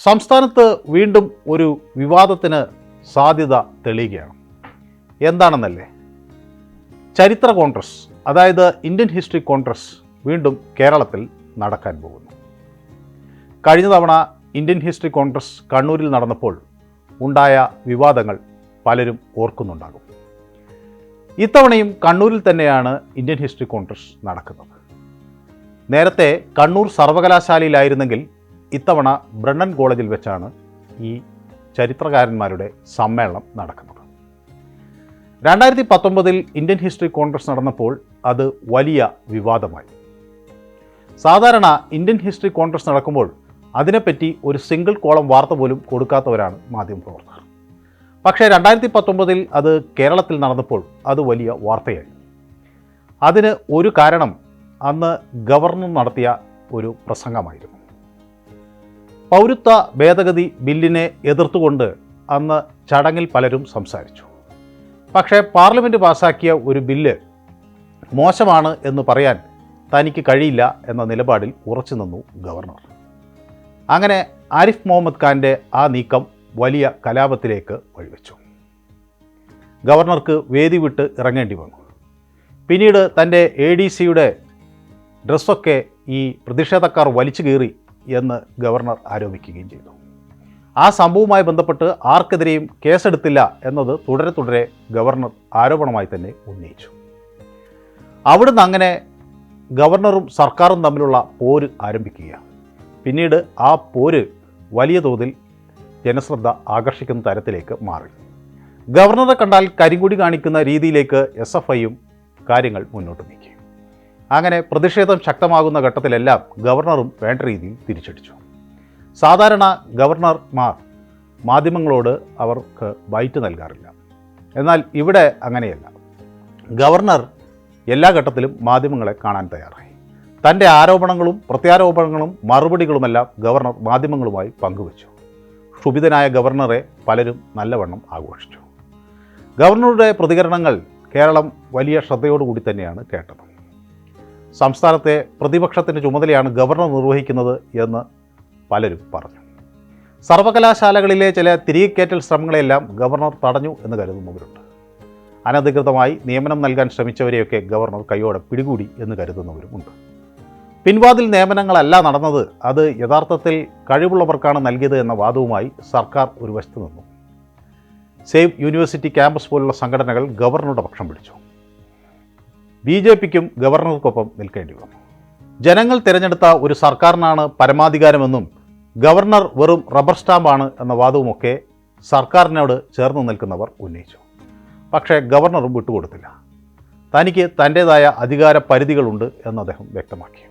സംസ്ഥാനത്ത് വീണ്ടും ഒരു വിവാദത്തിന് സാധ്യത തെളിയുകയാണ്. എന്താണെന്നല്ലേ, ചരിത്ര കോൺഗ്രസ്, അതായത് ഇന്ത്യൻ ഹിസ്റ്ററി കോൺഗ്രസ് വീണ്ടും കേരളത്തിൽ നടക്കാൻ പോകുന്നു. കഴിഞ്ഞ തവണ ഇന്ത്യൻ ഹിസ്റ്ററി കോൺഗ്രസ് കണ്ണൂരിൽ നടന്നപ്പോൾ ഉണ്ടായ വിവാദങ്ങൾ പലരും ഓർക്കുന്നുണ്ടാകും. ഇത്തവണയും കണ്ണൂരിൽ തന്നെയാണ് ഇന്ത്യൻ ഹിസ്റ്ററി കോൺഗ്രസ് നടക്കുന്നത്. നേരത്തെ കണ്ണൂർ സർവകലാശാലയിലായിരുന്നെങ്കിൽ ഇത്തവണ ബ്രണ്ണൻ കോളേജിൽ വെച്ചാണ് ഈ ചരിത്രകാരന്മാരുടെ സമ്മേളനം നടക്കുന്നത്. 2019 ഇന്ത്യൻ ഹിസ്റ്ററി കോൺഗ്രസ് നടന്നപ്പോൾ അത് വലിയ വിവാദമായി. സാധാരണ ഇന്ത്യൻ ഹിസ്റ്ററി കോൺഗ്രസ് നടക്കുമ്പോൾ അതിനെപ്പറ്റി ഒരു സിംഗിൾ കോളം വാർത്ത പോലും കൊടുക്കാത്തവരാണ് മാധ്യമപ്രവർത്തകർ. പക്ഷേ 2019 അത് കേരളത്തിൽ നടന്നപ്പോൾ അത് വലിയ വാർത്തയായി. അതിന് ഒരു കാരണം അന്ന് ഗവർണർ നടത്തിയ ഒരു പ്രസംഗമായിരുന്നു. പൗരത്വ ഭേദഗതി ബില്ലിനെ എതിർത്തുകൊണ്ട് അന്ന് ചടങ്ങിൽ പലരും സംസാരിച്ചു. പക്ഷേ പാർലമെൻറ്റ് പാസാക്കിയ ഒരു ബില്ല് മോശമാണ് എന്ന് പറയാൻ തനിക്ക് കഴിയില്ല എന്ന നിലപാടിൽ ഉറച്ചു നിന്നു ഗവർണർ. അങ്ങനെ ആരിഫ് മുഹമ്മദ് ഖാൻ്റെ ആ നീക്കം വലിയ കലാപത്തിലേക്ക് വഴിവെച്ചു. ഗവർണർക്ക് വേദി വിട്ട് ഇറങ്ങേണ്ടി വന്നു. പിന്നീട് തൻ്റെ ADCയുടെ ഡ്രസ്സൊക്കെ ഈ പ്രതിഷേധക്കാർ വലിച്ചു കീറി എന്ന് ഗവർണർ ആരോപിക്കുകയും ചെയ്തു. ആ സംഭവവുമായി ബന്ധപ്പെട്ട് ആർക്കെതിരെയും കേസെടുത്തില്ല എന്നത് തുടരെ ഗവർണർ ആരോപണമായി തന്നെ ഉന്നയിച്ചു. അവിടുന്ന് അങ്ങനെ ഗവർണറും സർക്കാരും തമ്മിലുള്ള പോര് ആരംഭിക്കുകയാണ്. പിന്നീട് ആ പോര് വലിയ തോതിൽ ജനശ്രദ്ധ ആകർഷിക്കുന്ന തരത്തിലേക്ക് മാറി. ഗവർണറെ കണ്ടാൽ കരിങ്കൊടി കാണിക്കുന്ന രീതിയിലേക്ക് SFIയും കാര്യങ്ങൾ മുന്നോട്ട് നീക്കി. അങ്ങനെ പ്രതിഷേധം ശക്തമാകുന്ന ഘട്ടത്തിലെല്ലാം ഗവർണറും വേണ്ട രീതിയിൽ തിരിച്ചടിച്ചു. സാധാരണ ഗവർണർമാർ മാധ്യമങ്ങളോട് അവർക്ക് ബൈറ്റ് നൽകാറില്ല. എന്നാൽ ഇവിടെ അങ്ങനെയല്ല. ഗവർണർ എല്ലാ ഘട്ടത്തിലും മാധ്യമങ്ങളെ കാണാൻ തയ്യാറായി. തൻ്റെ ആരോപണങ്ങളും പ്രത്യാരോപണങ്ങളും മറുപടികളുമെല്ലാം ഗവർണർ മാധ്യമങ്ങളുമായി പങ്കുവച്ചു. ക്ഷുഭിതനായ ഗവർണറെ പലരും നല്ലവണ്ണം ആഘോഷിച്ചു. ഗവർണറുടെ പ്രതികരണങ്ങൾ കേരളം വലിയ ശ്രദ്ധയോടുകൂടി തന്നെയാണ് കേട്ടത്. സംസ്ഥാനത്തെ പ്രതിപക്ഷത്തിൻ്റെ ചുമതലയാണ് ഗവർണർ നിർവഹിക്കുന്നത് എന്ന് പലരും പറഞ്ഞു. സർവകലാശാലകളിലെ ചില തിരികെക്കയറ്റൽ ശ്രമങ്ങളെല്ലാം ഗവർണർ തടഞ്ഞു എന്ന് കരുതുന്നവരുണ്ട്. അനധികൃതമായി നിയമനം നൽകാൻ ശ്രമിച്ചവരെയൊക്കെ ഗവർണർ കൈയോടെ പിടികൂടി എന്ന് കരുതുന്നവരുമുണ്ട്. പിൻവാതിൽ നിയമനങ്ങളല്ല നടന്നത്, അത് യഥാർത്ഥത്തിൽ കഴിവുള്ളവർക്കാണ് നൽകിയത് എന്ന വാദവുമായി സർക്കാർ ഒരു വശത്ത് നിന്നു. സേവ് യൂണിവേഴ്സിറ്റി ക്യാമ്പസ് പോലുള്ള സംഘടനകൾ ഗവർണറുടെ പക്ഷം പിടിച്ചു. BJPക്കും ഗവർണർക്കൊപ്പം നിൽക്കേണ്ടി വന്നു. ജനങ്ങൾ തിരഞ്ഞെടുത്ത ഒരു സർക്കാരിനാണ് പരമാധികാരമെന്നും ഗവർണർ വെറും റബ്ബർ സ്റ്റാമ്പാണ് എന്ന വാദവുമൊക്കെ സർക്കാരിനോട് ചേർന്ന് നിൽക്കുന്നവർ ഉന്നയിച്ചു. പക്ഷേ ഗവർണറും വിട്ടുകൊടുത്തില്ല. തനിക്ക് തൻ്റേതായ അധികാര പരിധികളുണ്ട് എന്ന് അദ്ദേഹം വ്യക്തമാക്കി.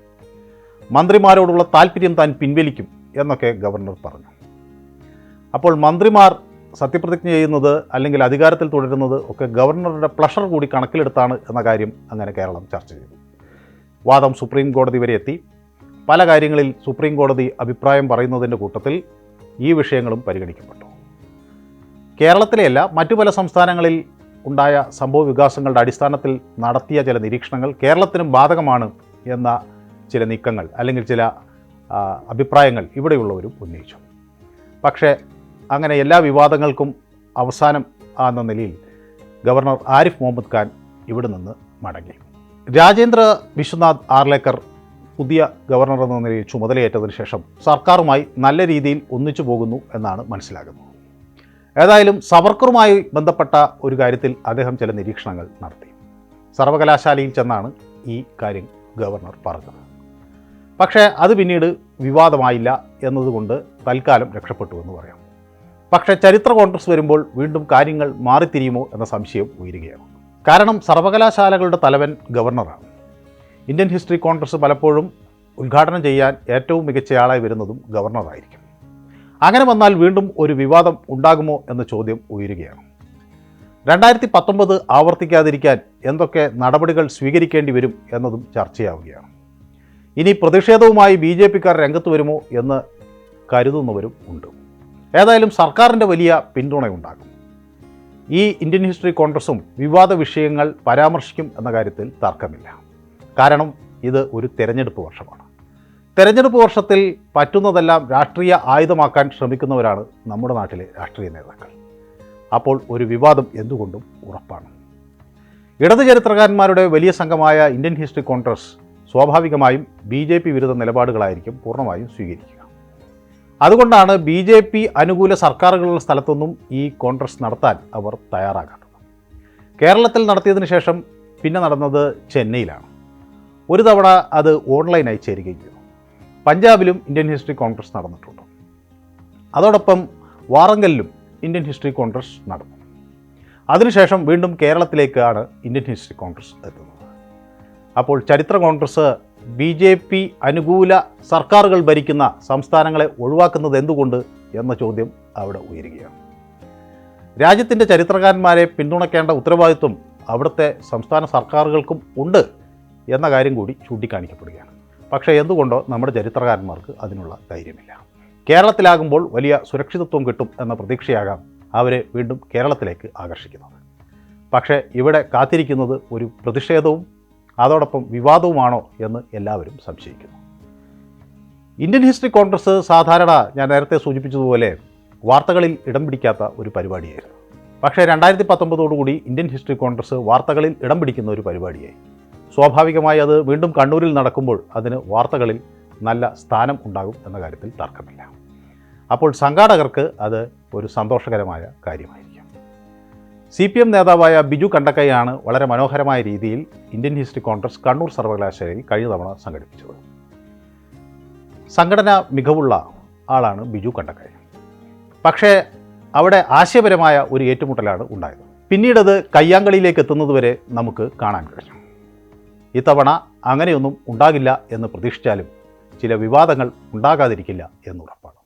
മന്ത്രിമാരോടുള്ള താല്പര്യം താൻ പിൻവലിക്കും എന്നൊക്കെ ഗവർണർ പറഞ്ഞു. അപ്പോൾ മന്ത്രിമാർ സത്യപ്രതിജ്ഞ ചെയ്യുന്നത് അല്ലെങ്കിൽ അധികാരത്തിൽ തുടരുന്നത് ഒക്കെ ഗവർണറുടെ പ്ലഷർ കൂടി കണക്കിലെടുത്താണ് എന്ന കാര്യം അങ്ങനെ കേരളം ചർച്ച ചെയ്തു. വാദം സുപ്രീം കോടതി വരെ എത്തി. പല കാര്യങ്ങളിൽ സുപ്രീം കോടതി അഭിപ്രായം പറയുന്നതിൻ്റെ കൂട്ടത്തിൽ ഈ വിഷയങ്ങളും പരിഗണിക്കപ്പെട്ടു. കേരളത്തിലെയല്ല, മറ്റു പല സംസ്ഥാനങ്ങളിൽ ഉണ്ടായ സംഭവ വികാസങ്ങളുടെ അടിസ്ഥാനത്തിൽ നടത്തിയ ചില നിരീക്ഷണങ്ങൾ കേരളത്തിനും ബാധകമാണ് എന്ന ചില നീക്കങ്ങൾ അല്ലെങ്കിൽ ചില അഭിപ്രായങ്ങൾ ഇവിടെയുള്ളവരും ഉന്നയിച്ചു. പക്ഷേ അങ്ങനെ എല്ലാ വിവാദങ്ങൾക്കും അവസാനം എന്ന നിലയിൽ ഗവർണർ ആരിഫ് മുഹമ്മദ് ഖാൻ ഇവിടെ നിന്ന് മടങ്ങി. രാജേന്ദ്ര വിശ്വനാഥ് ആർലേക്കർ പുതിയ ഗവർണർ എന്ന നിലയിൽ ചുമതലയേറ്റതിനു ശേഷം സർക്കാരുമായി നല്ല രീതിയിൽ ഒന്നിച്ചു പോകുന്നു എന്നാണ് മനസ്സിലാകുന്നത്. ഏതായാലും സവർക്കറുമായി ബന്ധപ്പെട്ട ഒരു കാര്യത്തിൽ അദ്ദേഹം ചില നിരീക്ഷണങ്ങൾ നടത്തി. സർവകലാശാലയിൽ ചെന്നാണ് ഈ കാര്യം ഗവർണർ പറഞ്ഞത്. പക്ഷേ അത് പിന്നീട് വിവാദമായില്ല എന്നതുകൊണ്ട് തൽക്കാലം രക്ഷപ്പെട്ടു എന്ന് പറയാം. പക്ഷേ ചരിത്ര കോൺഗ്രസ് വരുമ്പോൾ വീണ്ടും കാര്യങ്ങൾ മാറിത്തിരിയുമോ എന്ന സംശയം ഉയരുകയാണ്. കാരണം സർവകലാശാലകളുടെ തലവൻ ഗവർണറാണ്. ഇന്ത്യൻ ഹിസ്റ്ററി കോൺഗ്രസ് പലപ്പോഴും ഉദ്ഘാടനം ചെയ്യാൻ ഏറ്റവും മികച്ചയാളായി വരുന്നതും ഗവർണറായിരിക്കും. അങ്ങനെ വന്നാൽ വീണ്ടും ഒരു വിവാദം ഉണ്ടാകുമോ എന്ന ചോദ്യം ഉയരുകയാണ്. 2019 ആവർത്തിക്കാതിരിക്കാൻ എന്തൊക്കെ നടപടികൾ സ്വീകരിക്കേണ്ടി വരും എന്നതും ചർച്ചയാവുകയാണ്. ഇനി പ്രതിഷേധവുമായി BJPക്കാർ രംഗത്ത് വരുമോ എന്ന് കരുതുന്നവരും ഉണ്ട്. ഏതായാലും സർക്കാരിൻ്റെ വലിയ പിന്തുണയുണ്ടാകും. ഈ ഇന്ത്യൻ ഹിസ്റ്ററി കോൺഗ്രസും വിവാദ വിഷയങ്ങൾ പരാമർശിക്കും എന്ന കാര്യത്തിൽ തർക്കമില്ല. കാരണം ഇത് ഒരു തെരഞ്ഞെടുപ്പ് വർഷമാണ്. തെരഞ്ഞെടുപ്പ് വർഷത്തിൽ പറ്റുന്നതെല്ലാം രാഷ്ട്രീയ ആയുധമാക്കാൻ ശ്രമിക്കുന്നവരാണ് നമ്മുടെ നാട്ടിലെ രാഷ്ട്രീയ നേതാക്കൾ. അപ്പോൾ ഒരു വിവാദം എന്തുകൊണ്ടും ഉറപ്പാണ്. ഇടത് ചരിത്രകാരന്മാരുടെ വലിയ സംഘമായ ഇന്ത്യൻ ഹിസ്റ്ററി കോൺഗ്രസ് സ്വാഭാവികമായും BJP വിരുദ്ധ നിലപാടുകളായിരിക്കും പൂർണ്ണമായും സ്വീകരിക്കുക. അതുകൊണ്ടാണ് BJP അനുകൂല സർക്കാരുകളുള്ള സ്ഥലത്തൊന്നും ഈ കോൺഗ്രസ് നടത്താൻ അവർ തയ്യാറാകാത്തത്. കേരളത്തിൽ നടത്തിയതിനു ശേഷം പിന്നെ നടന്നത് ചെന്നൈയിലാണ്. ഒരു തവണ അത് ഓൺലൈനായി ചേരുകയും ചെയ്തു. പഞ്ചാബിലും ഇന്ത്യൻ ഹിസ്റ്ററി കോൺഗ്രസ് നടന്നിട്ടുണ്ട്. അതോടൊപ്പം വാറങ്കലിലും ഇന്ത്യൻ ഹിസ്റ്ററി കോൺഗ്രസ് നടന്നു. അതിനുശേഷം വീണ്ടും കേരളത്തിലേക്കാണ് ഇന്ത്യൻ ഹിസ്റ്ററി കോൺഗ്രസ് എത്തുന്നത്. അപ്പോൾ ചരിത്ര കോൺഗ്രസ് BJP അനുകൂല സർക്കാരുകൾ ഭരിക്കുന്ന സംസ്ഥാനങ്ങളെ ഒഴിവാക്കുന്നത് എന്തുകൊണ്ട് എന്ന ചോദ്യം അവിടെ ഉയരുകയാണ്. രാജ്യത്തിൻ്റെ ചരിത്രകാരന്മാരെ പിന്തുണയ്ക്കേണ്ട ഉത്തരവാദിത്വം അവിടുത്തെ സംസ്ഥാന സർക്കാരുകൾക്കും ഉണ്ട് എന്ന കാര്യം കൂടി ചൂണ്ടിക്കാണിക്കപ്പെടുകയാണ്. പക്ഷേ എന്തുകൊണ്ടോ നമ്മുടെ ചരിത്രകാരന്മാർക്ക് അതിനുള്ള ധൈര്യമില്ല. കേരളത്തിലാകുമ്പോൾ വലിയ സുരക്ഷിതത്വം കിട്ടും എന്ന പ്രതീക്ഷയാകാം അവരെ വീണ്ടും കേരളത്തിലേക്ക് ആകർഷിക്കുന്നത്. പക്ഷേ ഇവിടെ കാത്തിരിക്കുന്നത് ഒരു പ്രതിഷേധവും അതോടൊപ്പം വിവാദവുമാണോ എന്ന് എല്ലാവരും സംശയിക്കുന്നു. ഇന്ത്യൻ ഹിസ്റ്ററി കോൺഗ്രസ് സാധാരണ ഞാൻ നേരത്തെ സൂചിപ്പിച്ചതുപോലെ വാർത്തകളിൽ ഇടം പിടിക്കാത്ത ഒരു പരിപാടിയായിരുന്നു. പക്ഷേ 2019 ഇന്ത്യൻ ഹിസ്റ്ററി കോൺഗ്രസ് വാർത്തകളിൽ ഇടം പിടിക്കുന്ന ഒരു പരിപാടിയായി. സ്വാഭാവികമായി അത് വീണ്ടും കണ്ണൂരിൽ നടക്കുമ്പോൾ അതിന് വാർത്തകളിൽ നല്ല സ്ഥാനം ഉണ്ടാകും എന്ന കാര്യത്തിൽ തർക്കമില്ല. അപ്പോൾ സംഘാടകർക്ക് അത് ഒരു സന്തോഷകരമായ കാര്യമായിരിക്കും. CPM നേതാവായ ബിജു കണ്ടക്കയാണ് വളരെ മനോഹരമായ രീതിയിൽ ഇന്ത്യൻ ഹിസ്റ്ററി കോൺഗ്രസ് കണ്ണൂർ സർവകലാശാലയിൽ കഴിഞ്ഞ തവണ സംഘടിപ്പിച്ചത്. സംഘടന മികവുള്ള ആളാണ് ബിജു കണ്ടക്കയ. പക്ഷേ അവിടെ ആശയപരമായ ഒരു ഏറ്റുമുട്ടലാണ് ഉണ്ടായത്. പിന്നീടത് കയ്യാങ്കളിയിലേക്ക് എത്തുന്നതുവരെ നമുക്ക് കാണാൻ കഴിഞ്ഞു. ഇത്തവണ അങ്ങനെയൊന്നും ഉണ്ടാകില്ല എന്ന് പ്രതീക്ഷിച്ചാലും ചില വിവാദങ്ങൾ ഉണ്ടാകാതിരിക്കില്ല എന്നുറപ്പാണ്.